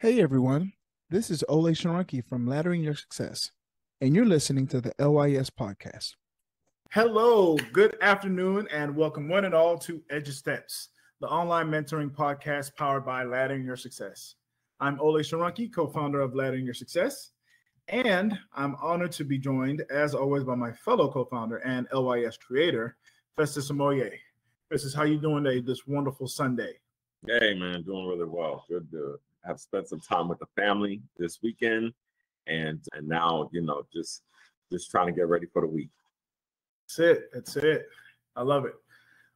Hey everyone, this is Ole Sharanki from Laddering Your Success, and you're listening to the LYS podcast. Hello, good afternoon, and welcome one and all to Edge of Steps, the online mentoring podcast powered by Laddering Your Success. I'm Ole Sharanki, co-founder of Laddering Your Success, and I'm honored to be joined, as always, by my fellow co-founder and LYS creator, Festus Amoye. Festus, how you doing today, this wonderful Sunday? Hey man, doing really well. Good to have spent some time with the family this weekend, and now just trying to get ready for the week. That's it. I love it.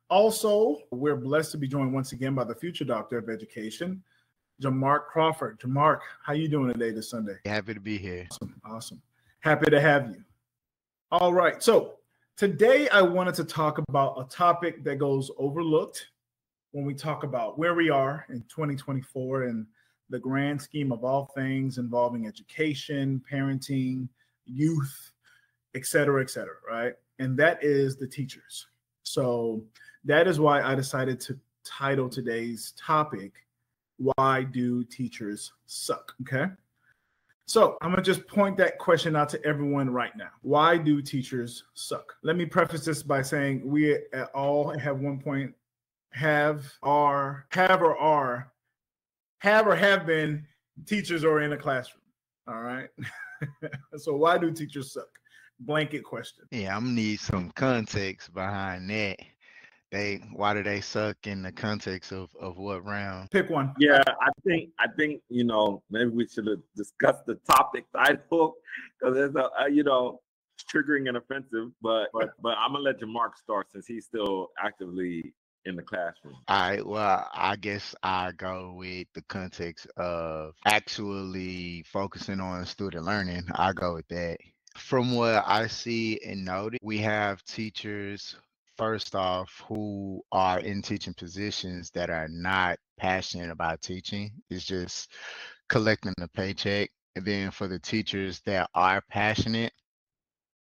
Also, we're blessed to be joined once again by the future doctor of education, Jamark Crawford. Jamark, how you doing today this Sunday? Happy to be here. Awesome. Happy to have you. All right. So today I wanted to talk about a topic that goes overlooked when we talk about where we are in 2024 and the grand scheme of all things involving education, parenting, youth, et cetera, right? And that is the teachers. So that is why I decided to title today's topic, Why Do Teachers Suck? Okay. So I'm going to just point that question out to everyone right now. Why do teachers suck? Let me preface this by saying we all at one point have been teachers or in a classroom. All right. So why do teachers suck? Blanket question. Yeah, I'm gonna need some context behind that. Why do they suck in the context of what round? Pick one. Yeah, I think maybe we should have discussed the topic title because it's it's triggering and offensive. But I'm gonna let Jamark start since he's still actively in the classroom. All right, well, I guess I go with the context of actually focusing on student learning. I go with that. From what I see and noted, we have teachers, first off, who are in teaching positions that are not passionate about teaching. It's just collecting a paycheck. And then for the teachers that are passionate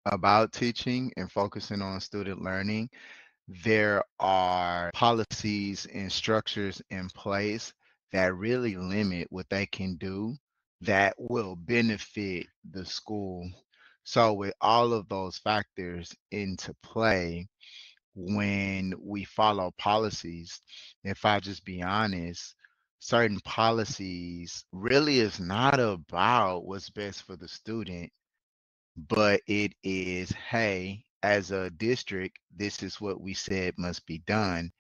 about teaching and focusing on student learning, there are policies and structures in place that really limit what they can do that will benefit the school. So, with all of those factors into play, when we follow policies, if I just be honest, certain policies really is not about what's best for the student, but it is, hey, as a district, this is what we said must be done,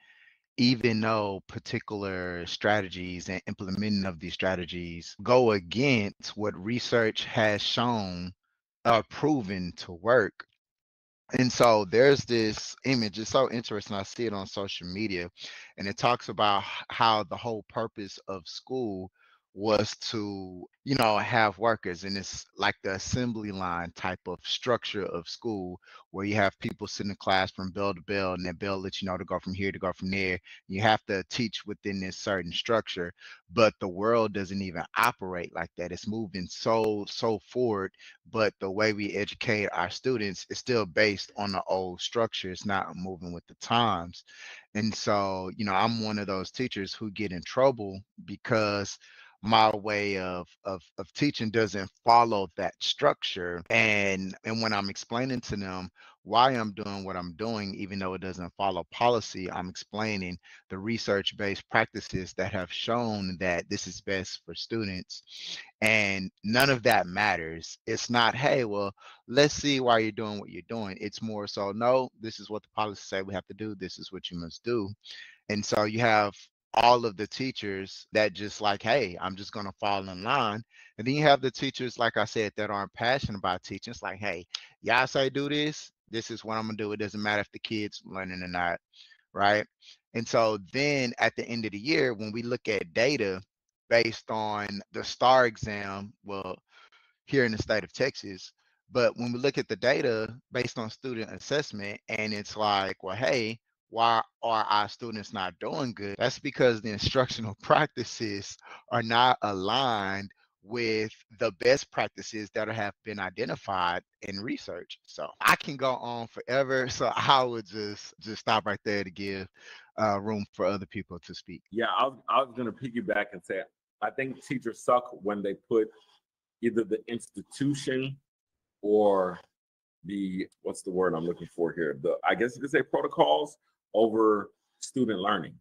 even though particular strategies and implementing of these strategies go against what research has shown are proven to work. And so there's this image, it's so interesting. I see it on social media, and it talks about how the whole purpose of school was to, have workers, and it's like the assembly line type of structure of school where you have people sitting in class from bell to bell, and that bell lets you know to go from here to go from there. You have to teach within this certain structure, but the world doesn't even operate like that. It's moving so forward, but the way we educate our students is still based on the old structure. It's not moving with the times. And so, I'm one of those teachers who get in trouble because my way of teaching doesn't follow that structure. And when I'm explaining to them why I'm doing what I'm doing, even though it doesn't follow policy, I'm explaining the research-based practices that have shown that this is best for students. And none of that matters. It's not, hey, well, let's see why you're doing what you're doing. It's more so, no, this is what the policy say we have to do. This is what you must do. And so you have all of the teachers that just like, hey, I'm just going to fall in line. And then you have the teachers, like I said, that aren't passionate about teaching. It's like, hey, y'all say do this. This is what I'm going to do. It doesn't matter if the kid's learning or not. Right. And so then at the end of the year, when we look at data based on the STAR exam, well, here in the state of Texas, but when we look at the data based on student assessment, and it's like, well, hey, why are our students not doing good? That's because the instructional practices are not aligned with the best practices that have been identified in research. So I can go on forever. So I would just stop right there to give room for other people to speak. Yeah, I was gonna piggyback and say I think teachers suck when they put either the institution or what's the word I'm looking for here? I guess you could say protocols over student learning.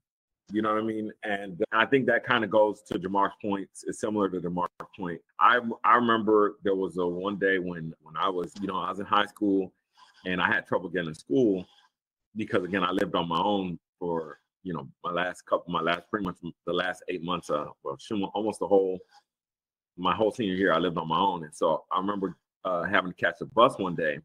You know what I mean? And I think that kind of goes to Jamar's point. It's similar to Jamar's point. I remember there was a one day when I was, I was in high school and I had trouble getting to school because, again, I lived on my own for, pretty much the last 8 months, almost my whole senior year, I lived on my own. And so I remember having to catch a bus one day.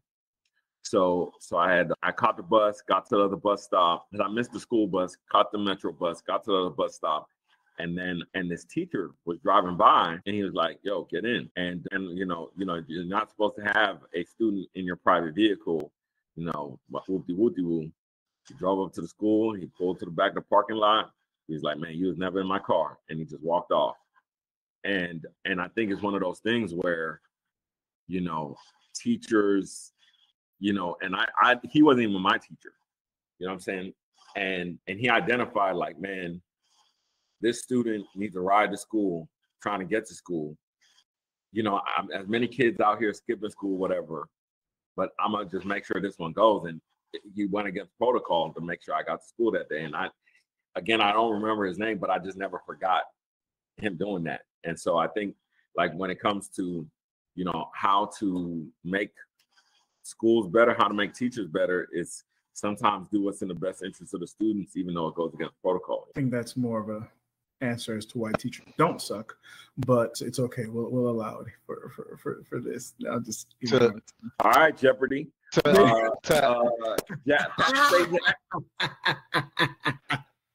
So I caught the bus, got to the other bus stop, and I missed the school bus, caught the metro bus, got to the other bus stop, and this teacher was driving by, and he was like, "Yo, get in." And you're not supposed to have a student in your private vehicle, whoop-de-whoop-de-woo. He drove up to the school, he pulled to the back of the parking lot. He's like, "Man, you was never in my car," and he just walked off. And I think it's one of those things where, teachers, and he wasn't even my teacher, you know what I'm saying? And he identified like, man, this student needs a ride to school, trying to get to school. As many kids out here skipping school, whatever, but I'm gonna just make sure this one goes. And he went against protocol to make sure I got to school that day. And I don't remember his name, but I just never forgot him doing that. And so I think, like, when it comes to, how to make schools better, how to make teachers better, is sometimes do what's in the best interest of the students, even though it goes against protocol. I think that's more of a answer as to why teachers don't suck, but it's okay. We'll allow it for this. I'll just all right, Jeopardy. Yeah.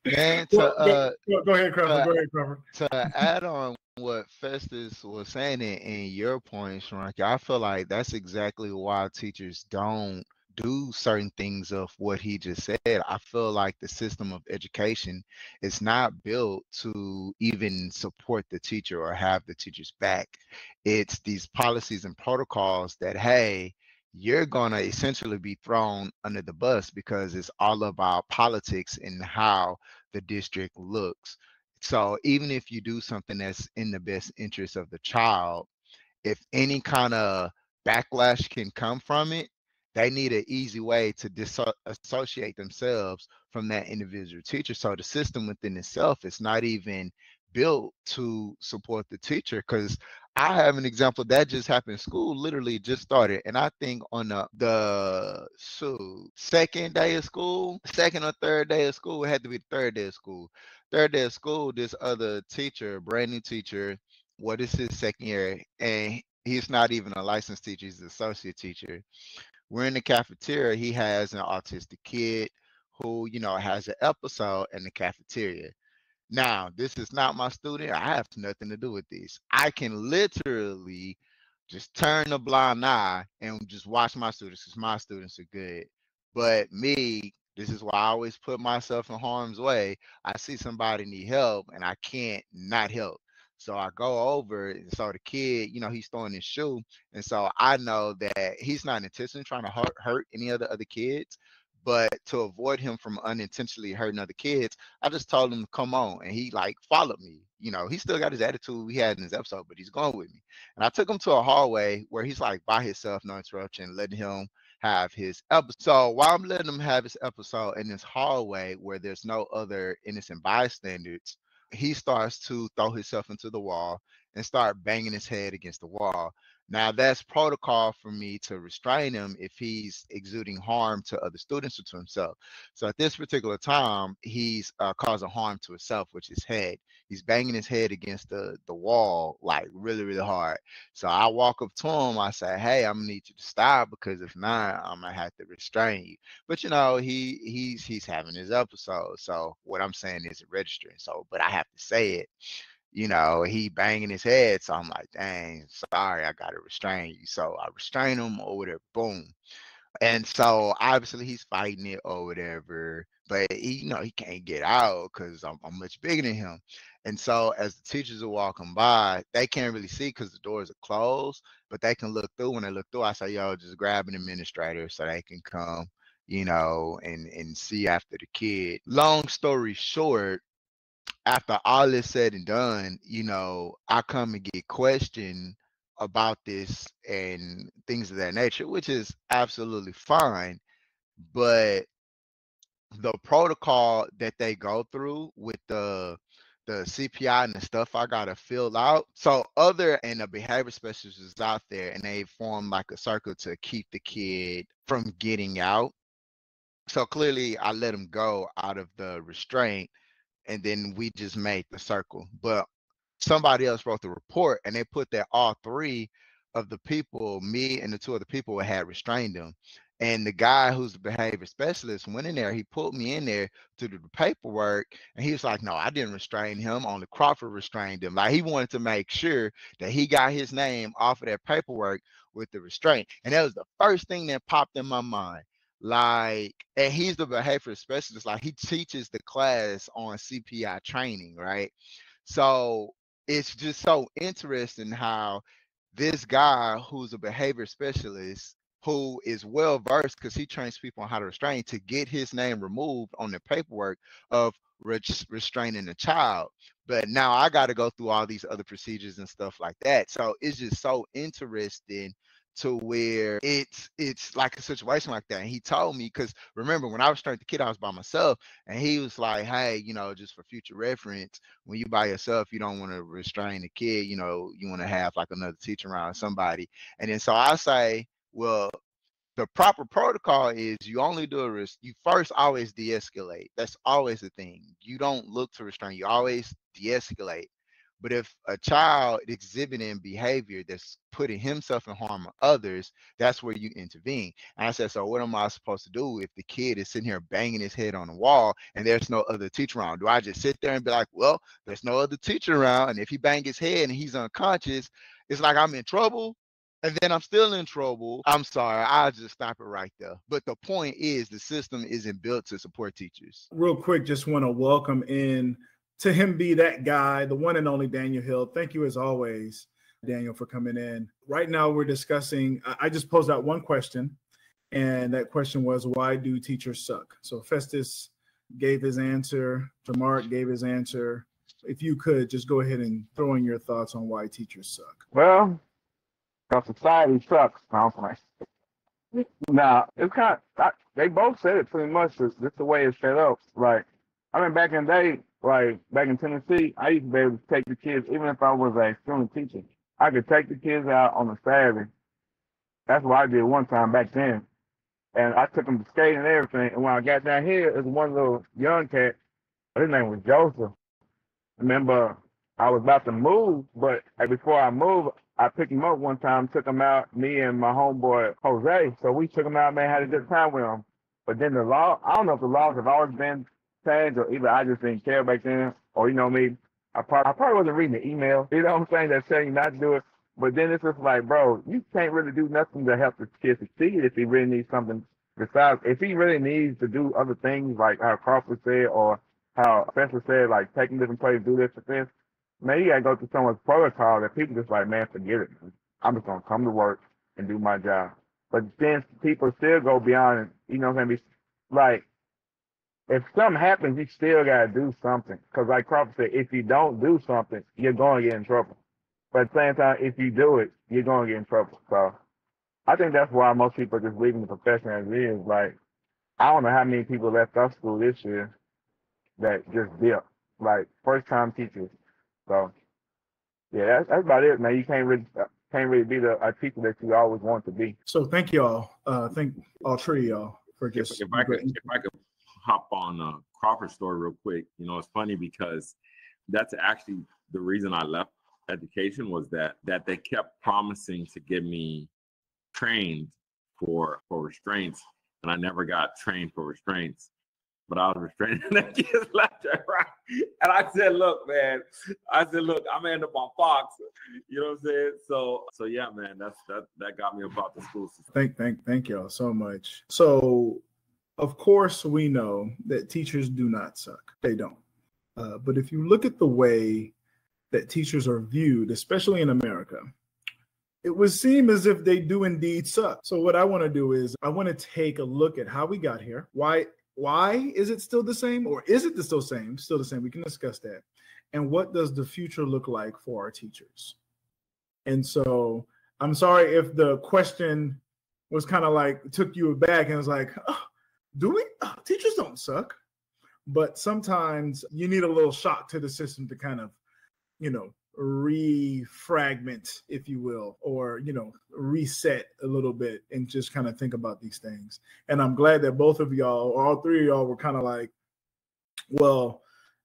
Man, go ahead, Crawford. To add on what Festus was saying in your points, Sharaki, I feel like that's exactly why teachers don't do certain things of what he just said. I feel like the system of education is not built to even support the teacher or have the teacher's back. It's these policies and protocols that, hey, you're going to essentially be thrown under the bus because it's all about politics and how the district looks. So even if you do something that's in the best interest of the child, if any kind of backlash can come from it, they need an easy way to disassociate themselves from that individual teacher. So the system within itself is not even built to support the teacher, because I have an example that just happened. School literally just started, and I think on the second day of school, second or third day of school, it had to be the third day of school. Third day of school, this other teacher, brand new teacher, what is his second year, and he's not even a licensed teacher, he's an associate teacher. We're in the cafeteria. He has an autistic kid who, has an episode in the cafeteria. Now, this is not my student. I have nothing to do with this. I can literally just turn a blind eye and just watch my students, because my students are good. But me, this is why I always put myself in harm's way. I see somebody need help and I can't not help. So I go over, and so the kid, he's throwing his shoe. And so I know that he's not intentionally trying to hurt any of the other kids. But to avoid him from unintentionally hurting other kids, I just told him to come on. And he followed me. He still got his attitude he had in his episode, but he's going with me. And I took him to a hallway where he's by himself, no interruption, letting him have his episode. So while I'm letting him have his episode in this hallway where there's no other innocent bystanders, he starts to throw himself into the wall and start banging his head against the wall. Now, that's protocol for me to restrain him if he's exuding harm to other students or to himself. So at this particular time, he's causing harm to himself, which is head. He's banging his head against the wall, really, really hard. So I walk up to him. I say, hey, I'm going to need you to stop, because if not, I'm going to have to restrain you. But, he's having his episode. So what I'm saying isn't registering. So, but I have to say it. He banging his head. So I'm like, dang, sorry, I got to restrain you. So I restrain him or whatever, boom. And so obviously he's fighting it or whatever, but he can't get out because I'm much bigger than him. And so as the teachers are walking by, they can't really see because the doors are closed, but they can look through. When they look through, I say, yo, just grab an administrator so they can come, and see after the kid. Long story short, after all is said and done, I come and get questioned about this and things of that nature, which is absolutely fine. But the protocol that they go through with the CPI and the stuff I gotta fill out. So other and the behavior specialist is out there and they form like a circle to keep the kid from getting out. So clearly I let him go out of the restraint and then we just made the circle. But somebody else wrote the report and they put that all three of the people, me and the two other people, had restrained him. And the guy who's the behavior specialist went in there. He pulled me in there to do the paperwork. And he was like, no, I didn't restrain him. Only Crawford restrained him. Like he wanted to make sure that he got his name off of that paperwork with the restraint. And that was the first thing that popped in my mind. Like, and he's the behavior specialist. Like he teaches the class on CPI training, right? So it's just so interesting how this guy who's a behavior specialist who is well versed because he trains people on how to restrain to get his name removed on the paperwork of restraining a child. But now I got to go through all these other procedures and stuff like that. So it's just so interesting to where it's like a situation like that. And he told me, because remember when I restrained the kid, I was by myself, and he was like, hey, just for future reference, when you by yourself, you don't want to restrain the kid, you want to have like another teacher around somebody. And then so I say, well, the proper protocol is you only do you first always de-escalate. That's always the thing. You don't look to restrain, you always de-escalate. But if a child is exhibiting behavior that's putting himself in harm of others, that's where you intervene. And I said, so what am I supposed to do if the kid is sitting here banging his head on the wall and there's no other teacher around? Do I just sit there and be like, well, there's no other teacher around, and if he bang his head and he's unconscious, it's like I'm in trouble? And then I'm still in trouble. I'm sorry, I'll just stop it right there. But the point is the system isn't built to support teachers. Real quick, just want to welcome in to him be that guy, the one and only Daniel Hill. Thank you as always, Daniel, for coming in. Right now we're discussing, I just posed out one question, and that question was, why do teachers suck? So Festus gave his answer, Jamark gave his answer. If you could just go ahead and throw in your thoughts on why teachers suck. Well, our society sucks. No, I'm fine. Now, it's they both said it pretty much. It's just the way it's set up. Like, I mean, back in the day, like back in Tennessee, I used to be able to take the kids, even if I was a student teacher, I could take the kids out on a Saturday. That's what I did one time back then. And I took them to skate and everything. And when I got down here, it was one little young cat. His name was Joseph. Remember, I was about to move, but before I moved, I picked him up one time, took him out, me and my homeboy Jose. So we took him out, man, had a good time with him. But then the law, I don't know if the laws have always been changed, or either I just didn't care back then, or me, I probably wasn't reading the email, you know what I'm saying, that's telling you not to do it. But then it's just like, bro, you can't really do nothing to help the kid succeed if he really needs something besides, if he really needs to do other things like how Crawford said, or how Spencer said, like taking different places, do this or this. Man, you gotta go through someone's protocol that people just like, man, forget it. I'm just gonna come to work and do my job. But then people still go beyond it, you know what I'm saying? Like, if something happens, you still gotta do something. Because like Crawford said, if you don't do something, you're gonna get in trouble. But at the same time, if you do it, you're gonna get in trouble. So I think that's why most people are just leaving the profession as it is. Like, I don't know how many people left our school this year that just dipped, like first time teachers. So yeah, that's about it, man. You can't really be a teacher that you always want to be. So thank y'all. Thank all three of y'all for just. If I could hop on Crawford's story real quick. It's funny because that's actually the reason I left education, was that they kept promising to give me trained for restraints, and I never got trained for restraints. But I was restraining the kids left and right. And I said, look, man, I'm gonna end up on Fox. You know what I'm saying? So yeah, man, that got me about the school system. Thank y'all so much. So of course we know that teachers do not suck. They don't. But if you look at the way that teachers are viewed, especially in America, it would seem as if they do indeed suck. So what I want to do is I want to take a look at how we got here. Why is it still the same, or is it still the same? Still the same. We can discuss that. and what does the future look like for our teachers? And so I'm sorry if the question was kind of like took you aback and was like, oh, do we? Oh, teachers don't suck. But sometimes you need a little shock to the system to kind of, refragment, if you will, or, reset a little bit and just kind of think about these things. And I'm glad that both of y'all, or all three of y'all, were kind of like, well,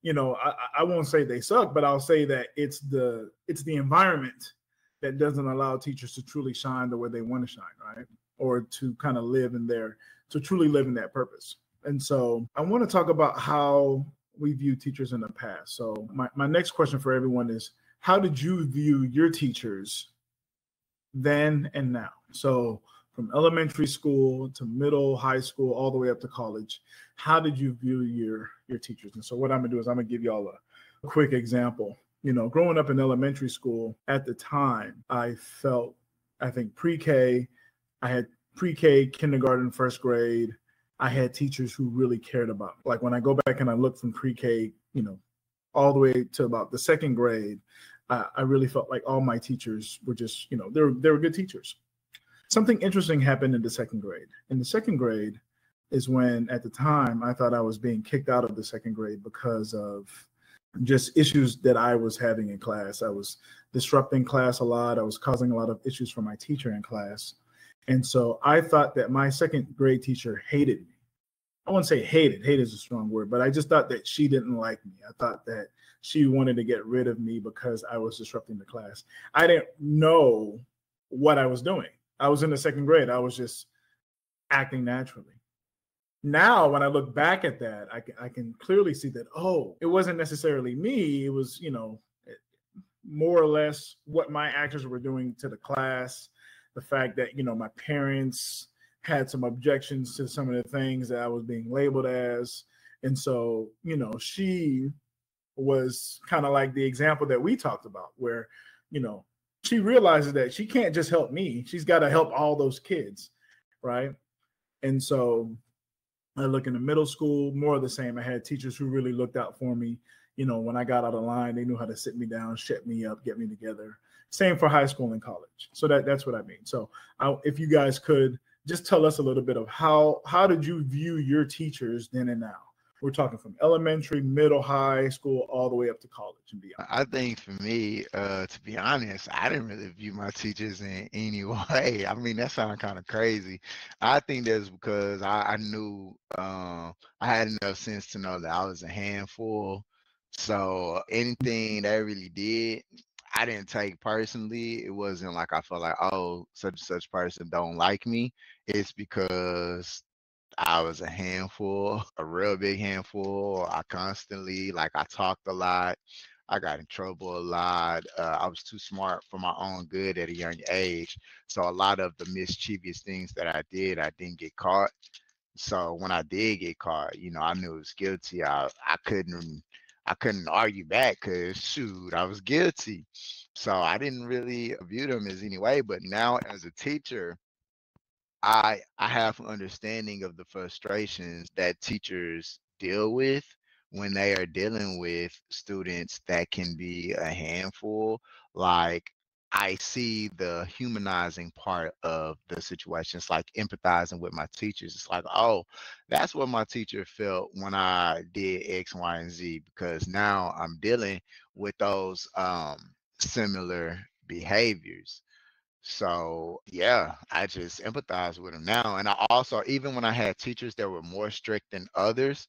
I won't say they suck, but I'll say that it's the environment that doesn't allow teachers to truly shine the way they want to shine, right? Or to kind of truly live in that purpose. And so I want to talk about how we view teachers in the past. So my next question for everyone is, how did you view your teachers then and now? So from elementary school to middle, high school, all the way up to college, how did you view your teachers? And so what I'm gonna do is I'm gonna give y'all a quick example. Growing up in elementary school at the time, I think pre-K, I had pre-K, kindergarten, first grade, I had teachers who really cared about me. Like when I go back and I look from pre-K, all the way to about the second grade, I really felt like all my teachers were just, they were good teachers. Something interesting happened in the second grade. In the second grade is when, at the time, I thought I was being kicked out of the second grade because of just issues that I was having in class. I was disrupting class a lot. I was causing a lot of issues for my teacher in class. And so I thought that my second grade teacher hated me. I wouldn't say hated. Hate is a strong word, but I just thought that she didn't like me. I thought that she wanted to get rid of me because I was disrupting the class. I didn't know what I was doing. I was in the second grade. I was just acting naturally. Now, when I look back at that, I can clearly see that, oh, it wasn't necessarily me. It was, more or less what my actors were doing to the class. The fact that, my parents had some objections to some of the things that I was being labeled as. And so, she was kind of like the example that we talked about where, she realizes that she can't just help me. She's got to help all those kids, right? And so I look in the middle school, more of the same. I had teachers who really looked out for me. When I got out of line, they knew how to sit me down, shut me up, get me together. Same for high school and college. So that's what I mean. So if you guys could just tell us a little bit of how did you view your teachers then and now? We're talking from elementary, middle, high school, all the way up to college and beyond. I think for me, to be honest, I didn't really view my teachers in any way. I mean, that sounds kind of crazy. I think that's because I knew I had enough sense to know that I was a handful. So anything that I really did, I didn't take personally. It wasn't like I felt like, oh, such and such person don't like me. It's because I was a handful, a real big handful. I talked a lot. I got in trouble a lot. I was too smart for my own good at a young age. So a lot of the mischievous things that I did, I didn't get caught. So when I did get caught, I knew I was guilty. I couldn't argue back because shoot, I was guilty. So I didn't really view them as any way. But now as a teacher, I have an understanding of the frustrations that teachers deal with when they are dealing with students that can be a handful. Like I see the humanizing part of the situation. It's like empathizing with my teachers. It's like, oh, that's what my teacher felt when I did X, Y, and Z, because now I'm dealing with those similar behaviors. So yeah, I just empathize with them now. And I also, even when I had teachers that were more strict than others,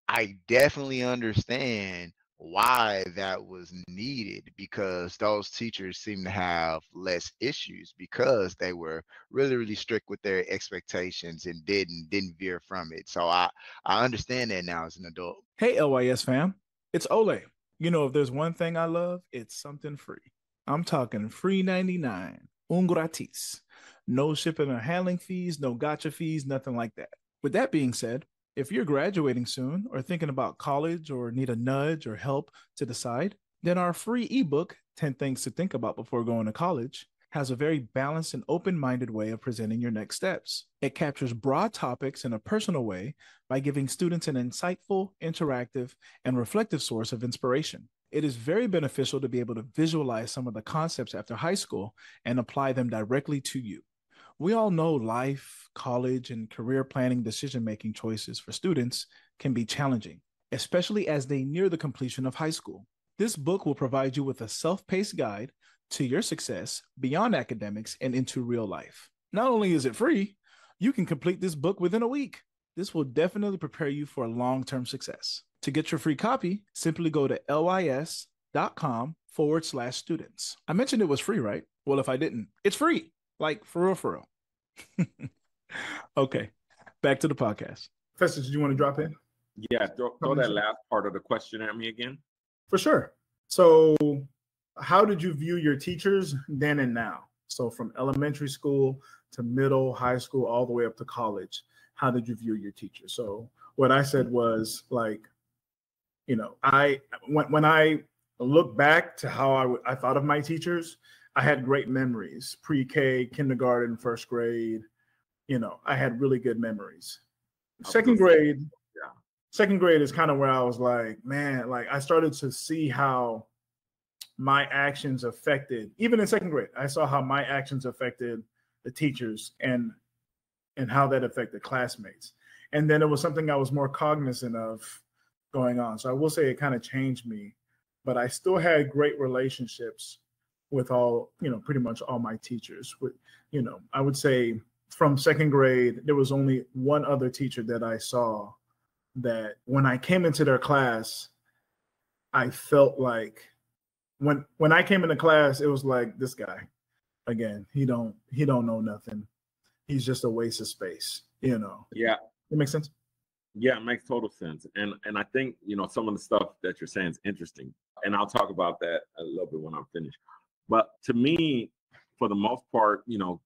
I definitely understand why that was needed, because those teachers seem to have less issues because they were really, really strict with their expectations and didn't veer from it. So I understand that now as an adult. Hey, LYS fam, it's Ole. If there's one thing I love, it's something free. I'm talking free 99, un gratis. No shipping or handling fees, no gotcha fees, nothing like that. With that being said, if you're graduating soon or thinking about college or need a nudge or help to decide, then our free ebook, 10 Things to Think About Before Going to College, has a very balanced and open-minded way of presenting your next steps. It captures broad topics in a personal way by giving students an insightful, interactive, and reflective source of inspiration. It is very beneficial to be able to visualize some of the concepts after high school and apply them directly to you. We all know life, college, and career planning decision-making choices for students can be challenging, especially as they near the completion of high school. This book will provide you with a self-paced guide to your success beyond academics and into real life. Not only is it free, you can complete this book within a week. This will definitely prepare you for long-term success. To get your free copy, simply go to lys.com/students. I mentioned it was free, right? Well, if I didn't, it's free. Like, for real, for real. Okay, back to the podcast. Festus, did you want to drop in? Yeah, throw that last part of the question at me again. For sure. So how did you view your teachers then and now? So from elementary school to middle, high school, all the way up to college, how did you view your teachers? So what I said was like, you know, when I look back to how I thought of my teachers, I had great memories, pre-K, kindergarten, first grade. You know, I had really good memories. Second grade is kind of where I was like, man, like I started to see how my actions affected, even in second grade, I saw how my actions affected the teachers and how that affected classmates. And then it was something I was more cognizant of going on. So I will say it kind of changed me, but I still had great relationships with all, you know, pretty much all my teachers. With, you know, I would say from second grade, there was only one other teacher that I saw that when I came into their class, I felt like when I came into class, it was like, this guy, again, he don't know nothing. He's just a waste of space, you know. Yeah. That makes sense? Yeah, it makes total sense. And I think, you know, some of the stuff that you're saying is interesting. And I'll talk about that a little bit when I'm finished. But to me, for the most part, you know,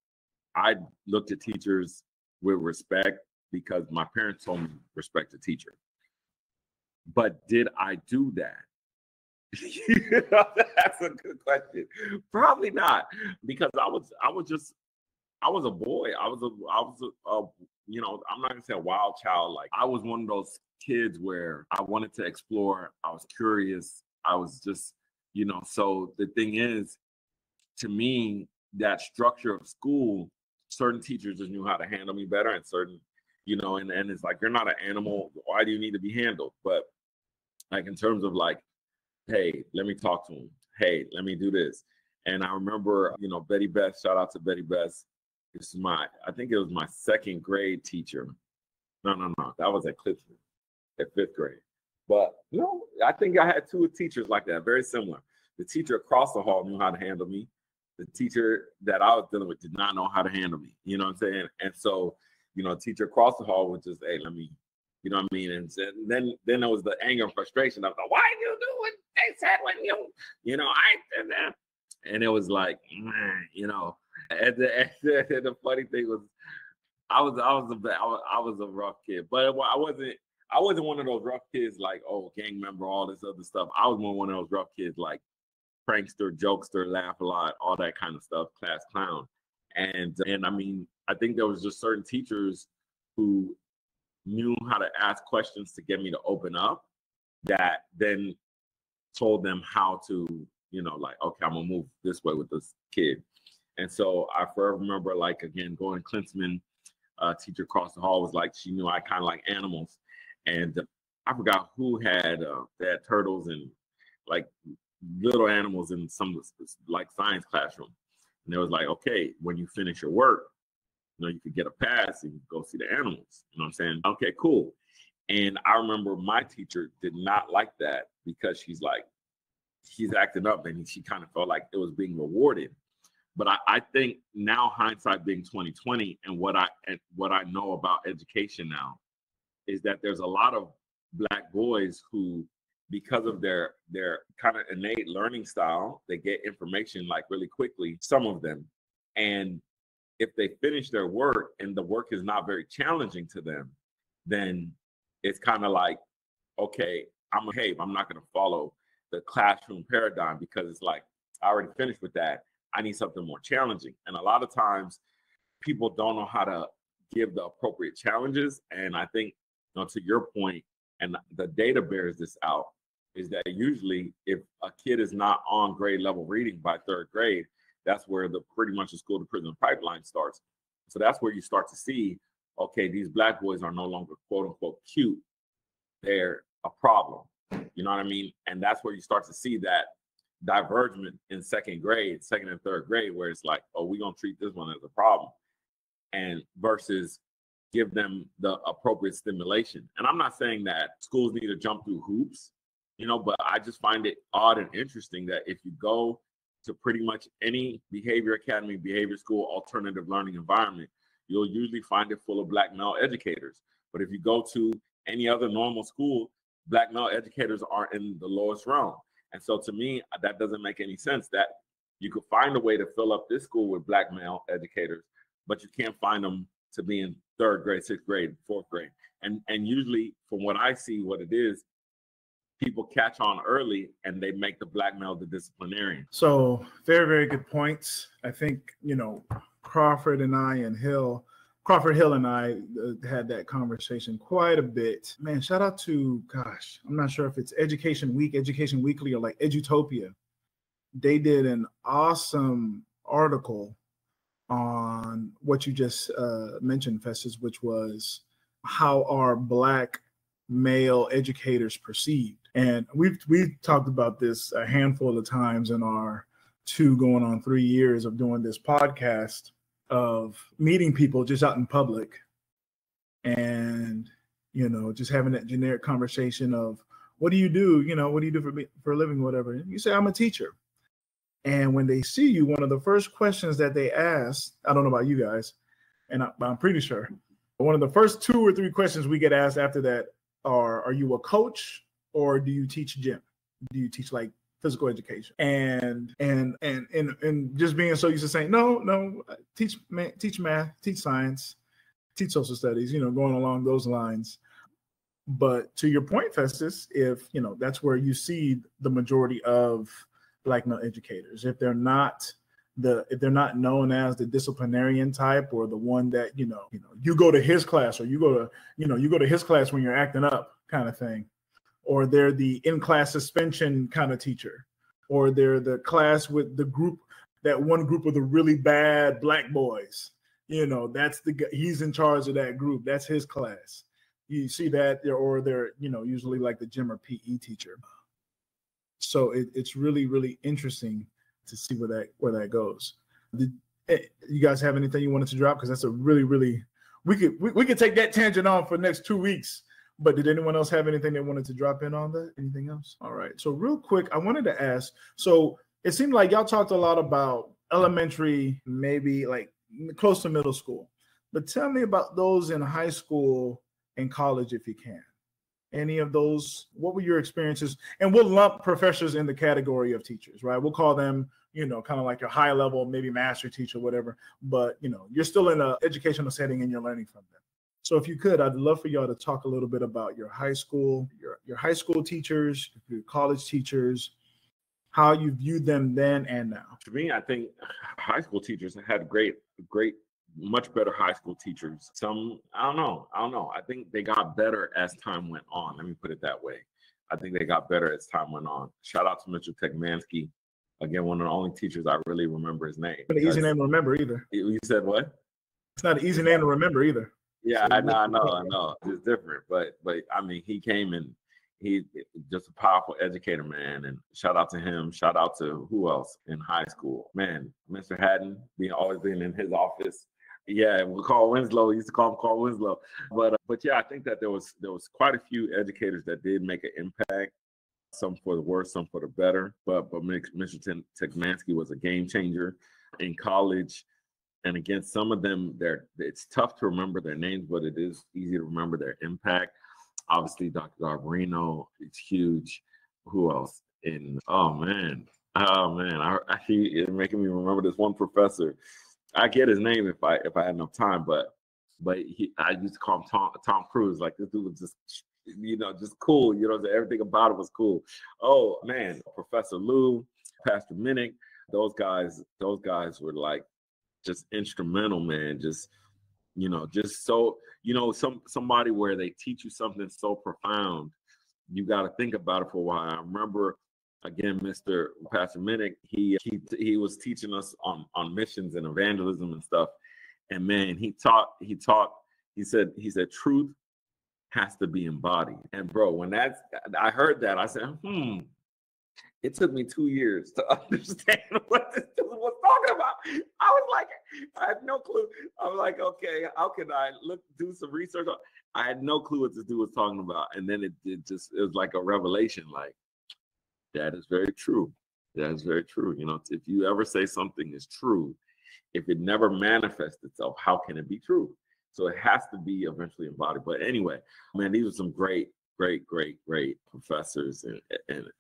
I looked at teachers with respect because my parents told me respect the teacher. But did I do that? That's a good question. Probably not, because I was a boy. I was a you know, I'm not gonna say a wild child. Like I was one of those kids where I wanted to explore. I was curious. I was just, you know, so the thing is, to me, that structure of school, certain teachers just knew how to handle me better, and certain, you know, and it's like, you're not an animal. Why do you need to be handled? But like in terms of like, hey, let me talk to him. Hey, let me do this. And I remember, you know, Betty Beth, shout out to Betty Beth. This is I think it was my second grade teacher. No. That was at Clifton at fifth grade. But, you know, I think I had two teachers like that, very similar. The teacher across the hall knew how to handle me. The teacher that I was dealing with did not know how to handle me. You know what I'm saying? And so, you know, teacher across the hall would just, hey, let me, you know what I mean? And then there was the anger and frustration of, why you do what they said when you know, I did that. And it was like, man, you know, and the funny thing was, I was a rough kid, but I wasn't one of those rough kids like, oh, gang member, all this other stuff. I was more one of those rough kids like prankster, jokester, laugh a lot, all that kind of stuff, class clown. And I mean, I think there was just certain teachers who knew how to ask questions to get me to open up, that then told them how to, you know, like, okay, I'm gonna move this way with this kid. And so I forever remember, like, again, going to Klinsman, teacher across the hall was like, she knew I kind of like animals. And I forgot who had turtles and like little animals in some like science classroom. And it was like, okay, when you finish your work, you know, you could get a pass and go see the animals. You know what I'm saying? Okay, cool. And I remember my teacher did not like that because she's acting up, and she kind of felt like it was being rewarded. But I think now, hindsight being 2020, and what I know about education now is that there's a lot of Black boys who, because of their kind of innate learning style, they get information like really quickly, some of them. And if they finish their work and the work is not very challenging to them, then it's kind of like, okay, I'm not going to follow the classroom paradigm, because it's like, I already finished with that. I need something more challenging. And a lot of times people don't know how to give the appropriate challenges. And I think, you know, to your point, and the data bears this out, is that usually if a kid is not on grade level reading by third grade, that's where the pretty much the school to prison pipeline starts. So that's where you start to see, okay, these black boys are no longer quote unquote cute. They're a problem. You know what I mean? And that's where you start to see that divergence in second and third grade, where it's like, oh, we're gonna treat this one as a problem, and versus give them the appropriate stimulation. And I'm not saying that schools need to jump through hoops, but I just find it odd and interesting that if you go to pretty much any behavior academy, behavior school, alternative learning environment, you'll usually find it full of black male educators. But if you go to any other normal school, black male educators are in the lowest realm. And so to me, that doesn't make any sense, that you could find a way to fill up this school with black male educators, but you can't find them to be in third grade, sixth grade, fourth grade. And usually from what I see, what it is, people catch on early and they make the black male the disciplinarian. So very, very good points. I think, Crawford Hill and I had that conversation quite a bit. Man, shout out to, I'm not sure if it's Education Week, Education Weekly, or like Edutopia. They did an awesome article on what you just mentioned, Festus, which was how are black male educators perceived. And we've talked about this a handful of times in our 2 going on 3 years of doing this podcast, of meeting people just out in public and, just having that generic conversation of, what do you do? What do you do for a living, whatever. And you say, I'm a teacher. And when they see you, one of the first questions that they ask, I don't know about you guys, and I'm pretty sure, but one of the first 2 or 3 questions we get asked after that are you a coach or do you teach gym? Do you teach like physical education? And just being so used to saying, no, teach math, teach science, teach social studies, going along those lines. But to your point, Festus, if, that's where you see the majority of black male educators, if they're not known as the disciplinarian type, or the one that, you go to his class, or you go to his class when you're acting up kind of thing, or they're the in-class suspension kind of teacher, or they're the class with the group, that one group of the really bad black boys, that's the guy, he's in charge of that group. That's his class. You see that, or they're, usually like the gym or PE teacher. So it's really, really interesting to see where that goes. Did you guys have anything you wanted to drop? Because that's a really, really, we could take that tangent on for the next 2 weeks. But did anyone else have anything they wanted to drop in on that? Anything else? All right. So real quick, I wanted to ask, so it seemed like y'all talked a lot about elementary, maybe like close to middle school. But tell me about those in high school and college, if you can. Any of those, what were your experiences? And we'll lump professors in the category of teachers, right? We'll call them, kind of like your high level, maybe master teacher, whatever. But, you're still in an educational setting and you're learning from them. So if you could, I'd love for y'all to talk a little bit about your high school, your high school teachers, your college teachers, how you viewed them then and now. To me, I think high school teachers had great, much better high school teachers. Some, I don't know. I think they got better as time went on. Let me put it that way. I think they got better as time went on. Shout out to Mr. Tekmansky. Again, one of the only teachers I really remember his name. Not an easy name to remember either. You said what? It's not an easy name to remember either. Yeah, so I know. It's different, but I mean, he came and he just a powerful educator, man. And shout out to him. Shout out to who else in high school, man. Mr. Haddon, always being in his office. Yeah, we call Winslow. We used to call him Carl Winslow. But yeah, I think that there was quite a few educators that did make an impact. Some for the worse, some for the better. But Mr. Tekmansky was a game changer in college. And again, some of them, it's tough to remember their names, but it is easy to remember their impact. Obviously, Dr. Garbarino, it's huge. Who else? Oh man, it's making me remember this one professor. I get his name if I had enough time, but I used to call him Tom Cruise. Like, this dude was just, just cool. Everything about it was cool. Oh man, Professor Lou, Pastor Minnick, those guys were like, just instrumental, man. Just so, somebody where they teach you something so profound you got to think about it for a while. I remember, again, Mr. Pastor Minnick, he was teaching us on missions and evangelism and stuff. And man, he said truth has to be embodied. And bro, when I heard that, I said, it took me 2 years to understand what this dude was talking about. I was like, I had no clue. I was like, okay, how can I do some research? I had no clue what this dude was talking about. And then it was like a revelation, like, that is very true. That is very true. You know, if you ever say something is true, if it never manifests itself, how can it be true? So it has to be eventually embodied. But anyway, man, these are some great professors and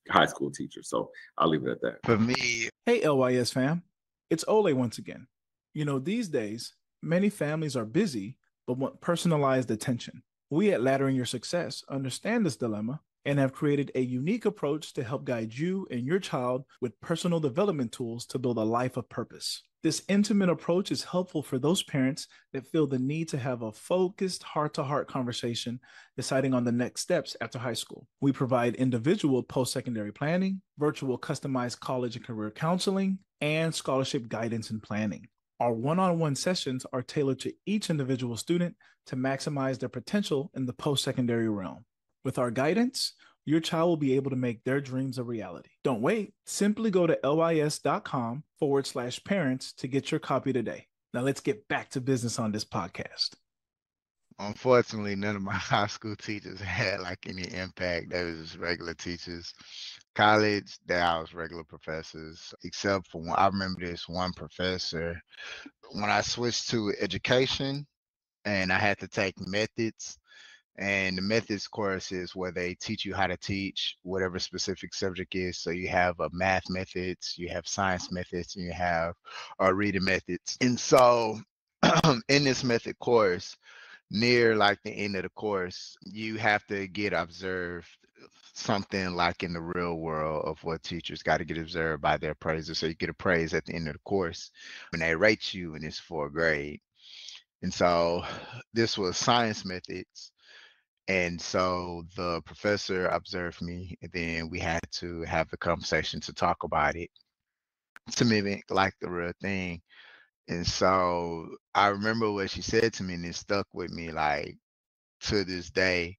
high school teachers. So I'll leave it at that. For me, hey LYS fam, it's Ole once again. You know, these days, many families are busy but want personalized attention. We at Laddering Your Success understand this dilemma and have created a unique approach to help guide you and your child with personal development tools to build a life of purpose. This intimate approach is helpful for those parents that feel the need to have a focused heart-to-heart conversation deciding on the next steps after high school. We provide individual post-secondary planning, virtual customized college and career counseling, and scholarship guidance and planning. Our one-on-one sessions are tailored to each individual student to maximize their potential in the post-secondary realm. With our guidance, your child will be able to make their dreams a reality. Don't wait. Simply go to lys.com/parents to get your copy today. Now let's get back to business on this podcast. Unfortunately, none of my high school teachers had like any impact. They was just regular teachers. College, they all was regular professors, except for one. I remember this one professor. When I switched to education and I had to take methods, and the methods course is where they teach you how to teach whatever specific subject is. So you have math methods, you have science methods, and you have reading methods. And so in this method course, near like the end of the course, you have to get observed something like in the real world of what teachers got to get observed by their appraiser. So you get appraised at the end of the course when they rate you, and it's for a grade. And so this was science methods. And so the professor observed me, and then we had to have the conversation to talk about it to mimic like the real thing. And so I remember what she said to me, and it stuck with me like to this day.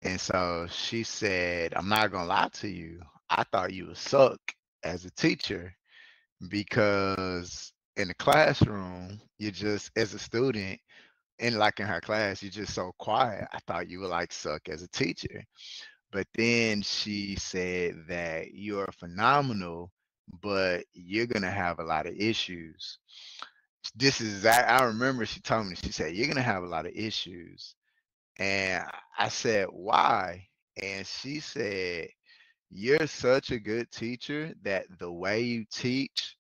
And so she said, I'm not gonna lie to you, I thought you would suck as a teacher, because in the classroom, you're just as a student, and like in her class, you're just so quiet. I thought you would like suck as a teacher. But then she said that you're phenomenal, but you're gonna have a lot of issues. This is I remember she told me, she said, you're gonna have a lot of issues. And I said, why? And she said, you're such a good teacher that the way you teach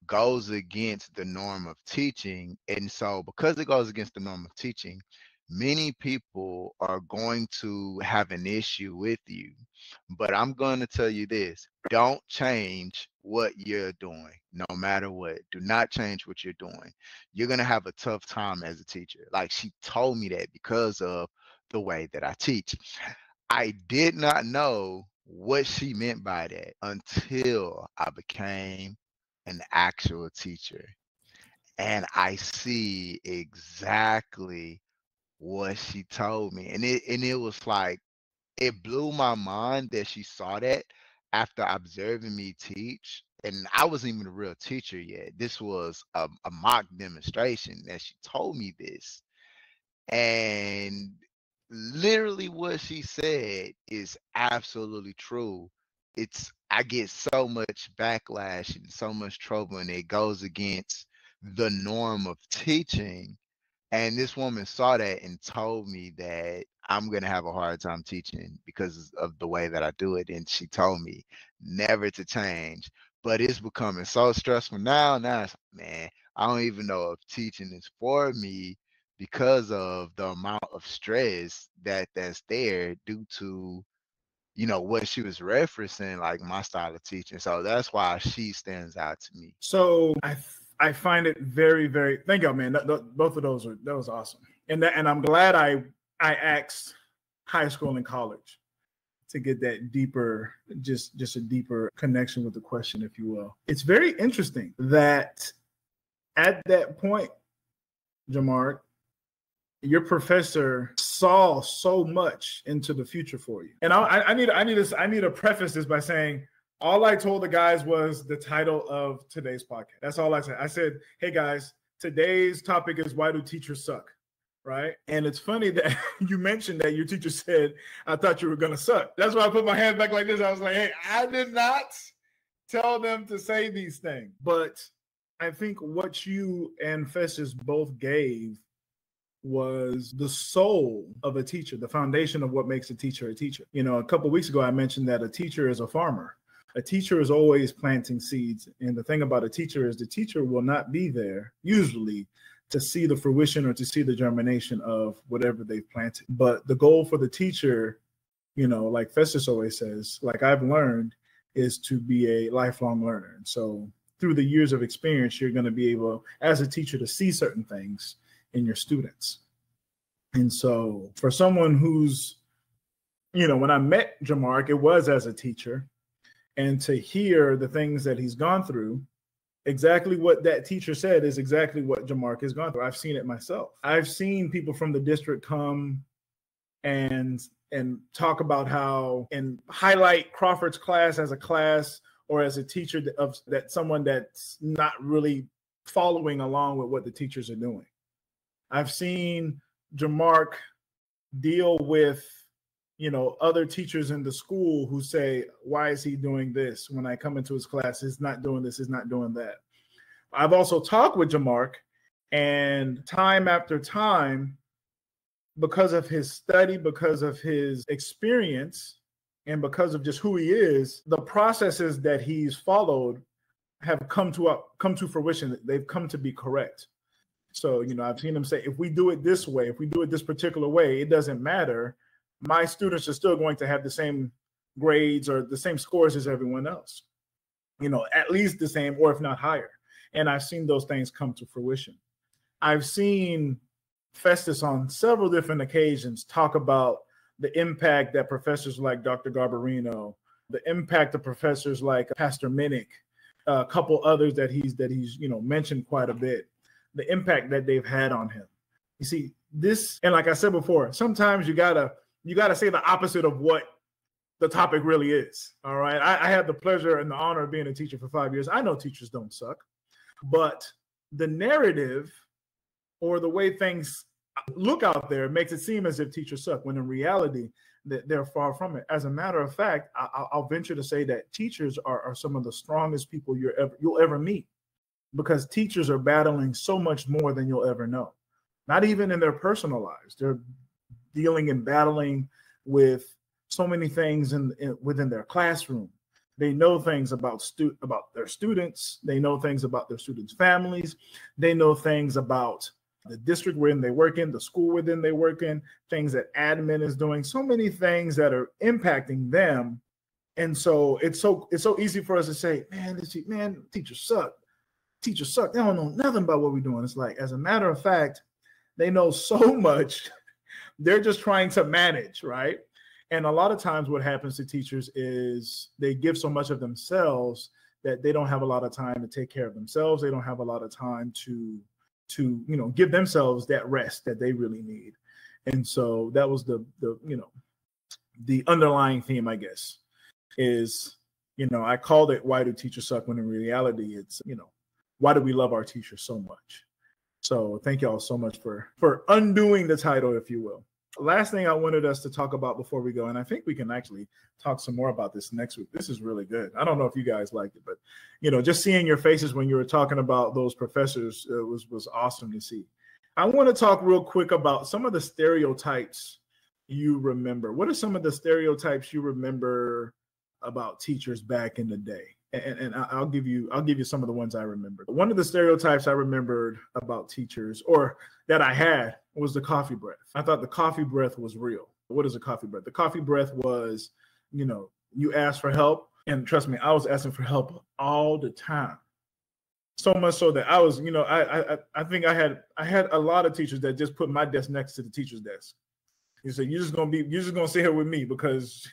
goes against the norm of teaching. And so because it goes against the norm of teaching, many people are going to have an issue with you. But I'm going to tell you this, don't change what you're doing, no matter what. Do not change what you're doing. You're going to have a tough time as a teacher. Like, she told me that because of the way that I teach. I did not know what she meant by that until I became an actual teacher. And I see exactly what she told me. And it was like, it blew my mind that she saw that after observing me teach. And I wasn't even a real teacher yet. This was a mock demonstration that she told me this. And literally what she said is absolutely true. I get so much backlash and so much trouble, and it goes against the norm of teaching. And this woman saw that and told me that I'm going to have a hard time teaching because of the way that I do it. And she told me never to change. But it's becoming so stressful now. Now it's, man, I don't even know if teaching is for me because of the amount of stress that's there due to, you know, what she was referencing, like my style of teaching. So that's why she stands out to me. So I find it very, very, thank y'all, man. Both of those that was awesome. And I'm glad I asked high school and college to get that deeper, just a deeper connection with the question, if you will. It's very interesting that at that point, Jamar, your professor saw so much into the future for you. And I need to preface this by saying, all I told the guys was the title of today's podcast. That's all I said. I said, hey guys, today's topic is why do teachers suck? Right? And it's funny that you mentioned that your teacher said, I thought you were going to suck. That's why I put my hand back like this. I was like, hey, I did not tell them to say these things. But I think what you and Festus both gave was the soul of a teacher, the foundation of what makes a teacher a teacher. You know, a couple of weeks ago, I mentioned that a teacher is a farmer. A teacher is always planting seeds. And the thing about a teacher is the teacher will not be there, usually, to see the fruition or to see the germination of whatever they've planted. But the goal for the teacher, you know, like Festus always says, like I've learned, is to be a lifelong learner. And so through the years of experience, you're going to be able, as a teacher, to see certain things in your students. And so for someone who's, you know, when I met Jamark, it was as a teacher, and to hear the things that he's gone through, exactly what that teacher said is exactly what Jamark has gone through. I've seen it myself. I've seen people from the district come and talk about how and highlight Crawford's class as a class or as a teacher of that someone that's not really following along with what the teachers are doing. I've seen Jamark deal with, you know, other teachers in the school who say, why is he doing this? When I come into his class, he's not doing this, he's not doing that. I've also talked with Jamark, and time after time, because of his study, because of his experience, and because of just who he is, the processes that he's followed have come to fruition. They've come to be correct. So, you know, I've seen him say, if we do it this way, if we do it this particular way, it doesn't matter. My students are still going to have the same grades or the same scores as everyone else, you know, at least the same, or if not higher. And I've seen those things come to fruition. I've seen Festus on several different occasions talk about the impact that professors like Dr. Garbarino, the impact of professors like Pastor Minnick, a couple others that he's you know mentioned quite a bit, the impact that they've had on him. You see, this, and like I said before, sometimes you gotta say the opposite of what the topic really is. All right. I had the pleasure and the honor of being a teacher for 5 years. I know teachers don't suck, but the narrative or the way things look out there makes it seem as if teachers suck, when in reality, they're far from it. As a matter of fact, I'll venture to say that teachers are some of the strongest people you'll ever meet, because teachers are battling so much more than you'll ever know. Not even in their personal lives. They're dealing and battling with so many things within their classroom. They know things about their students. They know things about their students' families. They know things about the district wherein they work in, the school within they work in, things that admin is doing, so many things that are impacting them. And so it's so easy for us to say, man, teachers suck. Teachers suck. They don't know nothing about what we're doing. It's like, as a matter of fact, they know so much. They're just trying to manage, right? And a lot of times what happens to teachers is they give so much of themselves that they don't have a lot of time to take care of themselves. They don't have a lot of time to give themselves that rest that they really need. And so that was the underlying theme, I guess, is, I called it Why Do Teachers Suck? When in reality, it's, why do we love our teachers so much? So thank y'all so much for undoing the title, if you will. Last thing I wanted us to talk about before we go, and I think we can actually talk some more about this next week. This is really good. I don't know if you guys liked it, but just seeing your faces when you were talking about those professors was awesome to see. I want to talk real quick about some of the stereotypes you remember. What are some of the stereotypes you remember about teachers back in the day? And I'll give you some of the ones I remember. One of the stereotypes I remembered about teachers, or that I had, was the coffee breath. I thought the coffee breath was real. What is a coffee breath? The coffee breath was, you ask for help, and trust me, I was asking for help all the time. So much so that I was, I think I had a lot of teachers that just put my desk next to the teacher's desk. He said, you're just gonna sit here with me because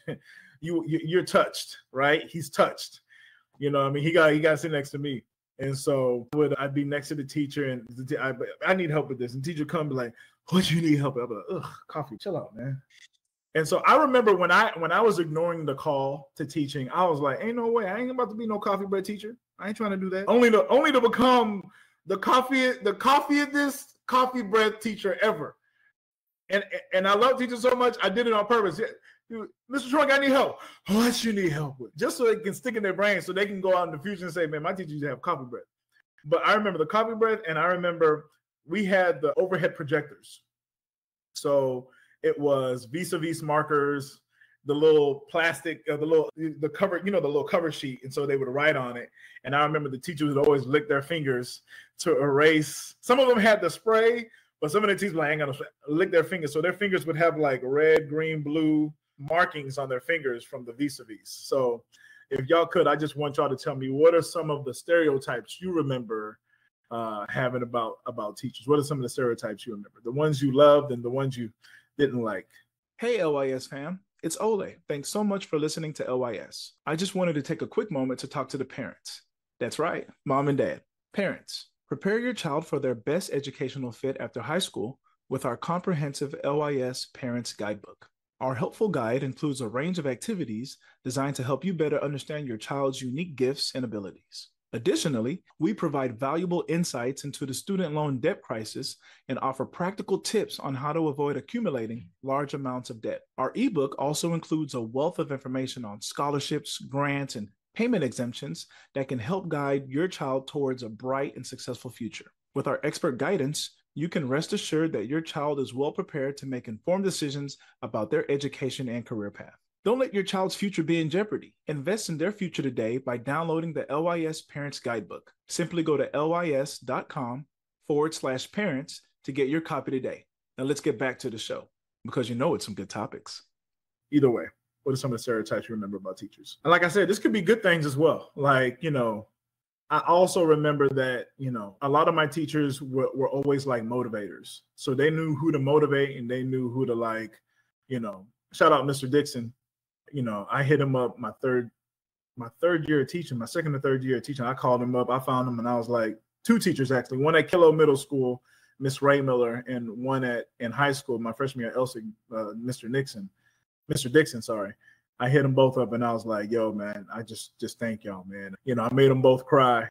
you're touched, right? He's touched. You know, I mean, he got to sit next to me. And so I'd be next to the teacher and I need help with this. And the teacher come be like, what you need help with? I'd be like, ugh, coffee, chill out, man. And so I remember when I was ignoring the call to teaching, I was like, ain't no way, I ain't about to be no coffee bread teacher. I ain't trying to do that. Only to become the coffee bread teacher ever. And I love teaching so much, I did it on purpose. Mr. Trunk, I need help. What you need help with? Just so it can stick in their brain, so they can go out in the future and say, man, my teacher used to have coffee bread. But I remember the coffee bread, and I remember we had the overhead projectors. So it was vis-a-vis markers, the little plastic, the cover, the little cover sheet. And so they would write on it. And I remember the teachers would always lick their fingers to erase. Some of them had the spray, but some of the teachers ain't gonna lick their fingers. So their fingers would have like red, green, blue markings on their fingers from the vis-a-vis. So if y'all could, I just want y'all to tell me, what are some of the stereotypes you remember having about teachers? What are some of the stereotypes you remember? The ones you loved and the ones you didn't like? Hey, LYS fam. It's Ole. Thanks so much for listening to LYS. I just wanted to take a quick moment to talk to the parents. That's right, mom and dad. Parents, prepare your child for their best educational fit after high school with our comprehensive LYS Parents Guidebook. Our helpful guide includes a range of activities designed to help you better understand your child's unique gifts and abilities. Additionally, we provide valuable insights into the student loan debt crisis and offer practical tips on how to avoid accumulating large amounts of debt. Our ebook also includes a wealth of information on scholarships, grants, and payment exemptions that can help guide your child towards a bright and successful future. With our expert guidance, you can rest assured that your child is well prepared to make informed decisions about their education and career path. Don't let your child's future be in jeopardy. Invest in their future today by downloading the LYS Parents Guidebook. Simply go to lys.com/parents to get your copy today. Now let's get back to the show, because it's some good topics. Either way, what are some of the stereotypes you remember about teachers? And like I said, this could be good things as well. Like, I also remember that, a lot of my teachers were always like motivators. So they knew who to motivate and they knew who to shout out Mr. Dixon. I hit him up my third year of teaching, my second or third year of teaching. I called him up. I found him and I was like, two teachers actually, one at Kilo Middle School, Miss Ray Miller, and one in high school, my freshman year at Elsig, Mr. Dixon, sorry. I hit them both up and I was like, yo, man, I just thank y'all, man. I made them both cry,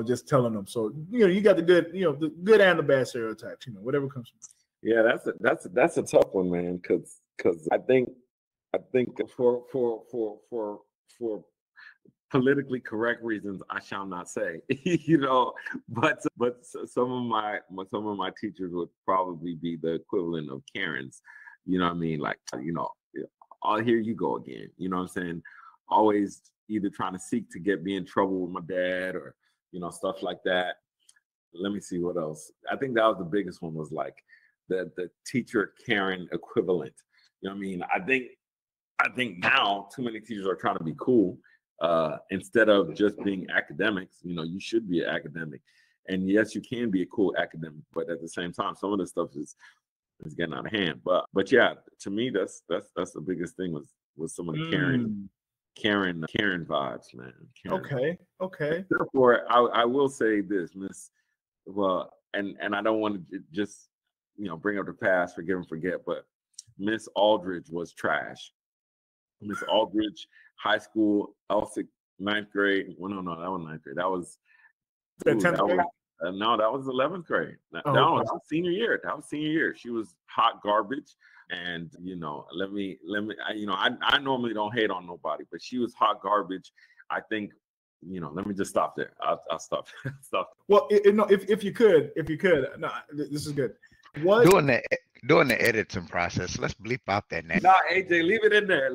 just telling them. So, you got the good, the good and the bad stereotypes, whatever comes from. Yeah, that's a tough one, man, because I think for politically correct reasons, I shall not say, but some of my teachers would probably be the equivalent of Karens. You know what I mean? Like, oh, here you go again. You know what I'm saying? Always either trying to seek to be in trouble with my dad or, stuff like that. Let me see what else. I think that was the biggest one, was like the teacher Karen equivalent. You know what I mean? I think now too many teachers are trying to be cool instead of just being academics. You should be an academic. And yes, you can be a cool academic, but at the same time, some of the stuff is getting out of hand. But yeah, to me, that's the biggest thing was some of the Karen vibes, man. Karen. Okay. Therefore, I will say this, Miss. Well, and I don't want to just bring up the past, forgive and forget, but Miss Aldridge was trash. Miss Aldridge, high school, Elsik, 9th grade. Well, no, that was 9th grade. That was 10th grade. No, that was 11th grade. That was senior year. She was hot garbage. And, let me, I normally don't hate on nobody, but she was hot garbage. I think, let me just stop there. I'll stop. Well, if you could, no, this is good. What? Doing the editing process. Let's bleep out that name. No, AJ, leave it in there.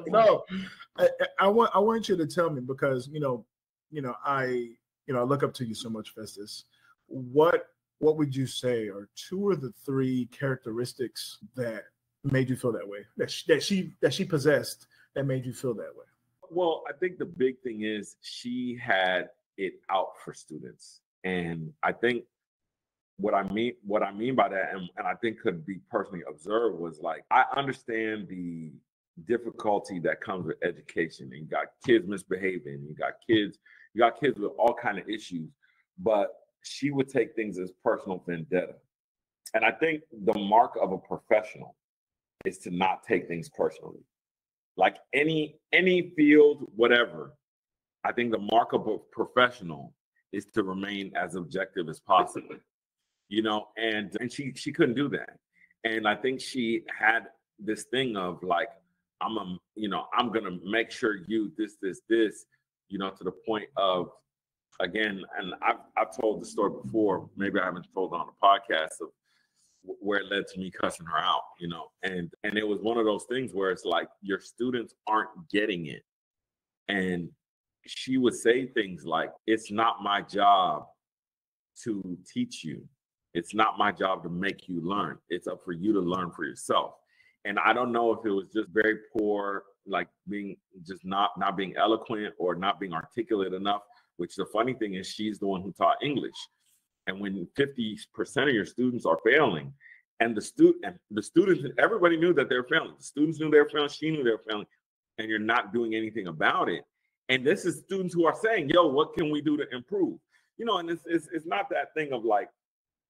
No, I want you to tell me, because, I look up to you so much, Festus. What would you say are 2 or 3 characteristics that made you feel that way, that she possessed, that made you feel that way? Well, I think the big thing is she had it out for students. And I think what I mean by that, and I think could be personally observed, was like, I understand the difficulty that comes with education, and you got kids misbehaving, you got kids with all kind of issues, but she would take things as personal vendetta. And I think the mark of a professional is to not take things personally. Like any field, whatever, I think the mark of a professional is to remain as objective as possible, you know, and she couldn't do that. And I think she had this thing of like, I'm gonna make sure you this, you know, to the point of, again, and I've told the story before, maybe I haven't told it on the podcast, of where it led to me cussing her out, you know, and it was one of those things where it's like, your students aren't getting it. And she would say things like, it's not my job to teach you. It's not my job to make you learn. It's up for you to learn for yourself. And I don't know if it was just very poor, like being just not being eloquent or not being articulate enough, which the funny thing is, she's the one who taught English. And when 50% of your students are failing, and the students, everybody knew that they were failing. The students knew they were failing. She knew they were failing, and you're not doing anything about it. And this is students who are saying, "Yo, what can we do to improve?" You know, and it's not that thing of like,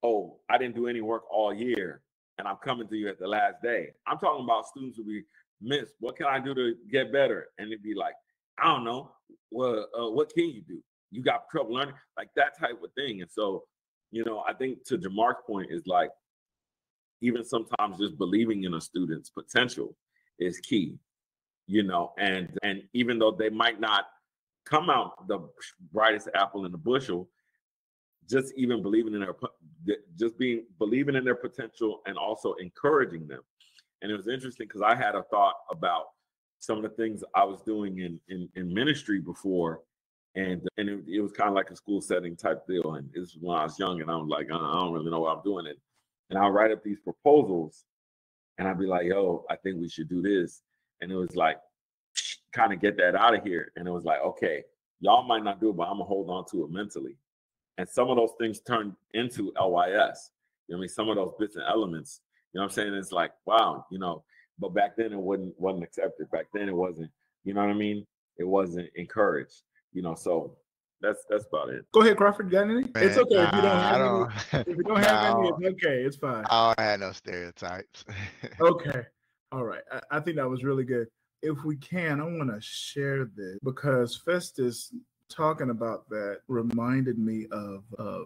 "Oh, I didn't do any work all year, and I'm coming to you at the last day." I'm talking about students who be, "Miss, what can I do to get better?" And it'd be like, "I don't know. Well, what can you do? You got trouble learning?" Like that type of thing. And so, you know, I think to Jamar's point is like, even sometimes just believing in a student's potential is key, you know, and even though they might not come out the brightest apple in the bushel, just even believing in believing in their potential and also encouraging them. And it was interesting because I had a thought about some of the things I was doing in ministry before. And it was kind of like a school setting type deal. And this was when I was young, and I was like, I don't really know what I'm doing. And I'll write up these proposals, and I'd be like, "Yo, I think we should do this." And it was like, kind of get that out of here. And it was like, okay, y'all might not do it, but I'm gonna hold on to it mentally. And some of those things turned into LYS. You know what I mean? Some of those bits and elements, you know what I'm saying? It's like, wow, you know, but back then it wasn't accepted. Back then it wasn't, you know what I mean? It wasn't encouraged. You know, so that's about it. Go ahead, Crawford. You got any? Man, It's okay if you don't nah, have I any. don't. If you don't have any, it's okay. It's fine. I don't have no stereotypes. Okay. All right. I think that was really good. If we can, I want to share this because Festus talking about that reminded me of a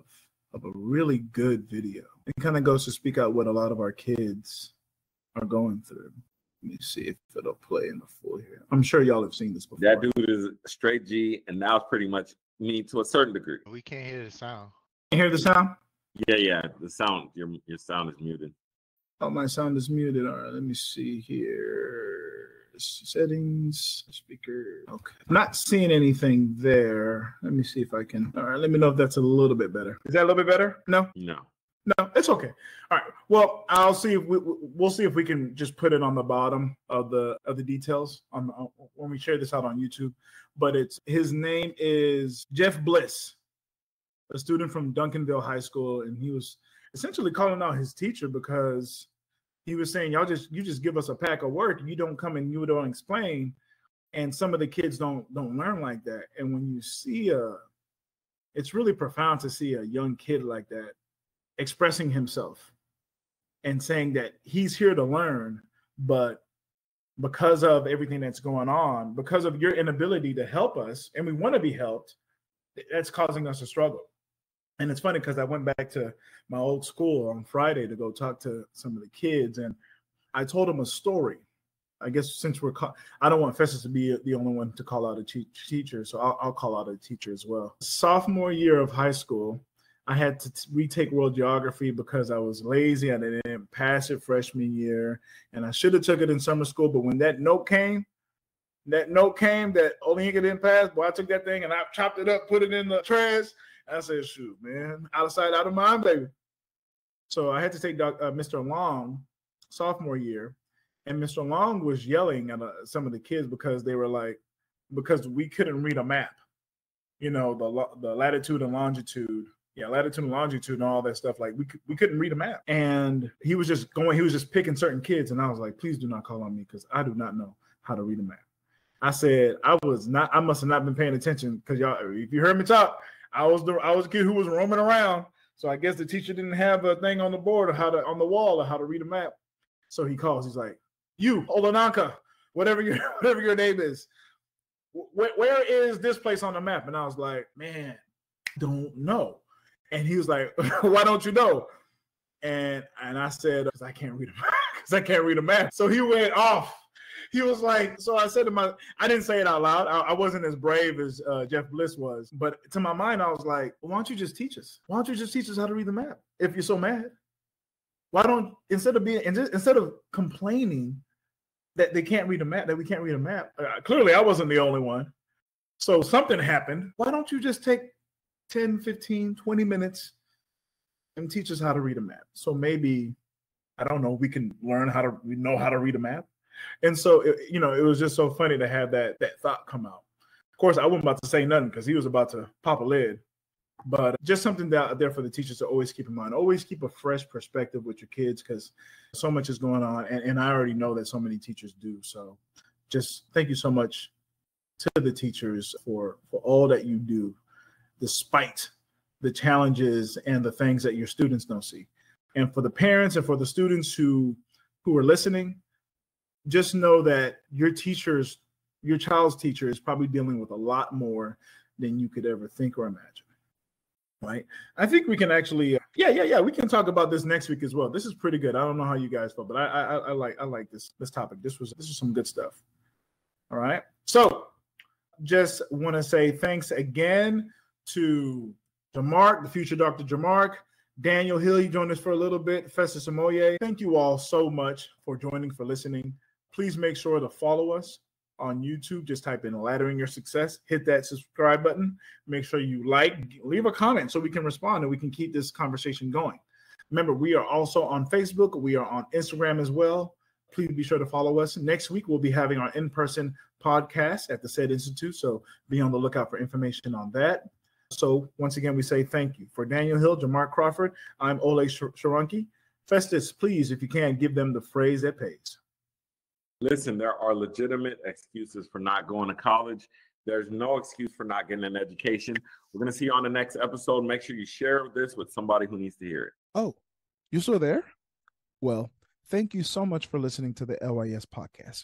really good video. It kind of goes to speak out what a lot of our kids are going through. Let me see if it'll play in the full here. I'm sure y'all have seen this before. That dude is a straight G, and now it's pretty much me to a certain degree. We can't hear the sound. Can you hear the sound? Yeah. The sound, your sound is muted. Oh, my sound is muted. All right, let me see here. Settings, speaker. Okay. I'm not seeing anything there. Let me see if I can. All right, let me know if that's a little bit better. Is that a little bit better? No? No, it's okay. All right. Well, I'll see if we'll see if we can just put it on the bottom of the details on when we share this out on YouTube. But his name is Jeff Bliss, a student from Duncanville High School, and he was essentially calling out his teacher because he was saying, you just give us a pack of work, you don't come and you don't explain, and some of the kids don't learn like that. And when you see it's really profound to see a young kid like that expressing himself and saying that he's here to learn, but because of everything that's going on, because of your inability to help us, and we want to be helped, that's causing us to struggle. And it's funny because I went back to my old school on Friday to go talk to some of the kids, and I told them a story. I guess since I don't want Festus to be the only one to call out a teacher, so I'll call out a teacher as well. Sophomore year of high school, I had to retake world geography because I was lazy. I didn't pass it freshman year, and I should have took it in summer school. But when that note came that Olinka didn't pass, boy, I took that thing and I chopped it up, put it in the trash. I said, shoot, man, out of sight, out of mind, baby. So I had to take Mr. Long sophomore year, and Mr. Long was yelling at some of the kids because they were like, because we couldn't read a map, you know, the latitude and longitude Yeah, latitude and longitude and all that stuff. Like we couldn't read a map. And he was just picking certain kids. And I was like, please do not call on me because I do not know how to read a map. I said I must have not been paying attention because y'all, if you heard me talk, I was a kid who was roaming around. So I guess the teacher didn't have a thing on the board or on the wall of how to read a map. So he calls, he's like, you, Olananka, whatever your name is. Where is this place on the map? And I was like, man, don't know. And he was like, why don't you know? And I said, because I can't read a map. Because I can't read a map. So he went off. He was like, so I said to I didn't say it out loud. I wasn't as brave as Jeff Bliss was. But to my mind, I was like, why don't you just teach us? Why don't you just teach us how to read the map if you're so mad? Why don't, instead of complaining that they can't read a map, that we can't read a map, clearly I wasn't the only one. So something happened. Why don't you just take 10, 15, 20 minutes and teach us how to read a map? So maybe, I don't know, we can learn we know how to read a map. And so, it was just so funny to have that thought come out. Of course, I wasn't about to say nothing because he was about to pop a lid. But just something out there for the teachers to always keep in mind. Always keep a fresh perspective with your kids because so much is going on. And I already know that so many teachers do. So just thank you so much to the teachers for all that you do, despite the challenges and the things that your students don't see. And for the parents and for the students who are listening, just know that your child's teacher is probably dealing with a lot more than you could ever think or imagine. Right? I think we can actually, we can talk about this next week as well. This is pretty good. I don't know how you guys felt, but I like this topic. This was some good stuff. All right. So just want to say thanks again to Jamark, the future Dr. Jamark, Daniel Hill. He joined us for a little bit. Festus Samoye. Thank you all so much for joining, for listening. Please make sure to follow us on YouTube. Just type in Laddering Your Success. Hit that subscribe button. Make sure you leave a comment so we can respond and we can keep this conversation going. Remember, we are also on Facebook. We are on Instagram as well. Please be sure to follow us. Next week, we'll be having our in-person podcast at the SAID Institute. So be on the lookout for information on that. So once again, we say thank you. For Daniel Hill, Jamark Crawford, I'm Ole Sharanki. Festus, please, if you can, give them the phrase that pays. Listen, there are legitimate excuses for not going to college. There's no excuse for not getting an education. We're going to see you on the next episode. Make sure you share this with somebody who needs to hear it. Oh, you still there? Well, thank you so much for listening to the LYS podcast.